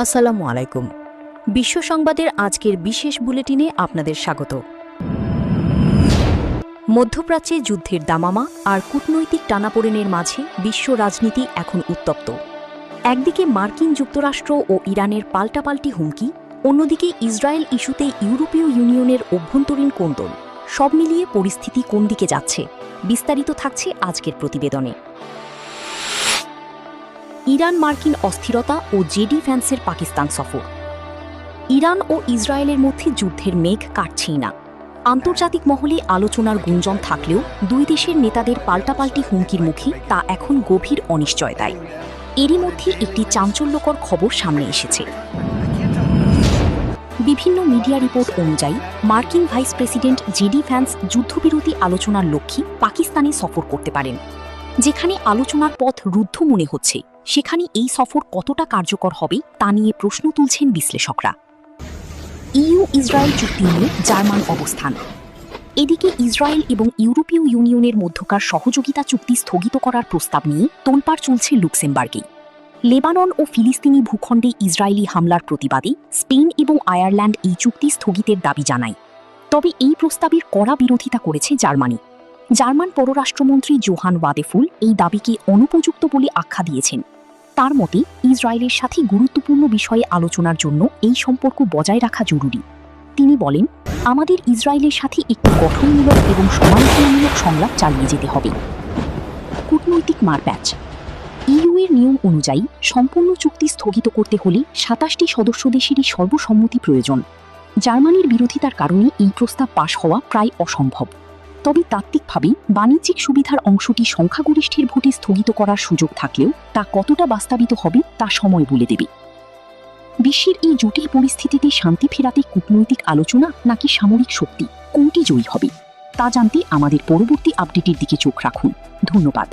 আসসালামু আলাইকুম। বিশ্ব সংবাদের আজকের বিশেষ বুলেটিনে আপনাদের স্বাগত। মধ্যপ্রাচ্যে যুদ্ধের দামামা আর কূটনৈতিক টানাপোড়েনের মাঝে বিশ্ব রাজনীতি এখন উত্তপ্ত। একদিকে মার্কিন যুক্তরাষ্ট্র ও ইরানের পাল্টাপাল্টি হুমকি, অন্যদিকে ইসরায়েল ইস্যুতে ইউরোপীয় ইউনিয়নের অভ্যন্তরীণ কোন্দল। সব মিলিয়ে পরিস্থিতি কোন দিকে যাচ্ছে, বিস্তারিত থাকছে আজকের প্রতিবেদনে। ইরান মার্কিন অস্থিরতা ও জেডি ভ্যান্সের পাকিস্তান সফর। ইরান ও ইসরায়েলের মধ্যে যুদ্ধের মেঘ কাটছেই না। আন্তর্জাতিক মহলে আলোচনার গুঞ্জন থাকলেও দুই দেশের নেতাদের পাল্টাপাল্টি হুমকির মুখে তা এখন গভীর অনিশ্চয়তায়। এরই মধ্যে একটি চাঞ্চল্যকর খবর সামনে এসেছে। বিভিন্ন মিডিয়া রিপোর্ট অনুযায়ী মার্কিন ভাইস প্রেসিডেন্ট জেডি ভ্যান্স যুদ্ধবিরতি আলোচনার লক্ষ্যে পাকিস্তানে সফর করতে পারেন। যেখানে আলোচনার পথ রুদ্ধ মনে হচ্ছে, সেখানে এই সফর কতটা কার্যকর হবে তা নিয়ে প্রশ্ন তুলছেন বিশ্লেষকরা। ইইউ ইসরায়েল চুক্তি নিয়ে জার্মান অবস্থান। এদিকে ইসরায়েল এবং ইউরোপীয় ইউনিয়নের মধ্যকার সহযোগিতা চুক্তি স্থগিত করার প্রস্তাব নিয়ে তোলপাড় চলছে লুক্সেমবার্গে। লেবানন ও ফিলিস্তিনি ভূখণ্ডে ইসরায়েলি হামলার প্রতিবাদে স্পেন এবং আয়ারল্যান্ড এই চুক্তি স্থগিতের দাবি জানায়। তবে এই প্রস্তাবের কড়া বিরোধিতা করেছে জার্মানি। জার্মান পররাষ্ট্রমন্ত্রী জোহান ওয়াদেফুল এই দাবিকে অনুপযুক্ত বলে আখ্যা দিয়েছেন। তার মতে ইসরায়েলের সাথে গুরুত্বপূর্ণ বিষয়ে আলোচনার জন্য এই সম্পর্ক বজায় রাখা জরুরি। তিনি বলেন, আমাদের ইসরায়েলের সাথে একটি গঠনমূলক এবং সমালোচনামূলক সংলাপ চালিয়ে যেতে হবে। কূটনৈতিক মারপ্যাচ। ইইউ এর নিয়ম অনুযায়ী সম্পূর্ণ চুক্তি স্থগিত করতে হলে ২৭টি সদস্য দেশেরই সর্বসম্মতি প্রয়োজন। জার্মানির বিরোধিতার কারণে এই প্রস্তাব পাশ হওয়া প্রায় অসম্ভব। তবে তাত্ত্বিকভাবে বাণিজ্যিক সুবিধার অংশটি সংখ্যাগরিষ্ঠের ভোটে স্থগিত করার সুযোগ থাকলেও তা কতটা বাস্তবায়িত হবে তা সময় বলে দেবে। বিশ্বের এই জটিল পরিস্থিতিতে শান্তি ফেরাতে কূটনৈতিক আলোচনা নাকি সামরিক শক্তি, কোনটি জয়ী হবে তা জানতে আমাদের পরবর্তী আপডেটের দিকে চোখ রাখুন। ধন্যবাদ।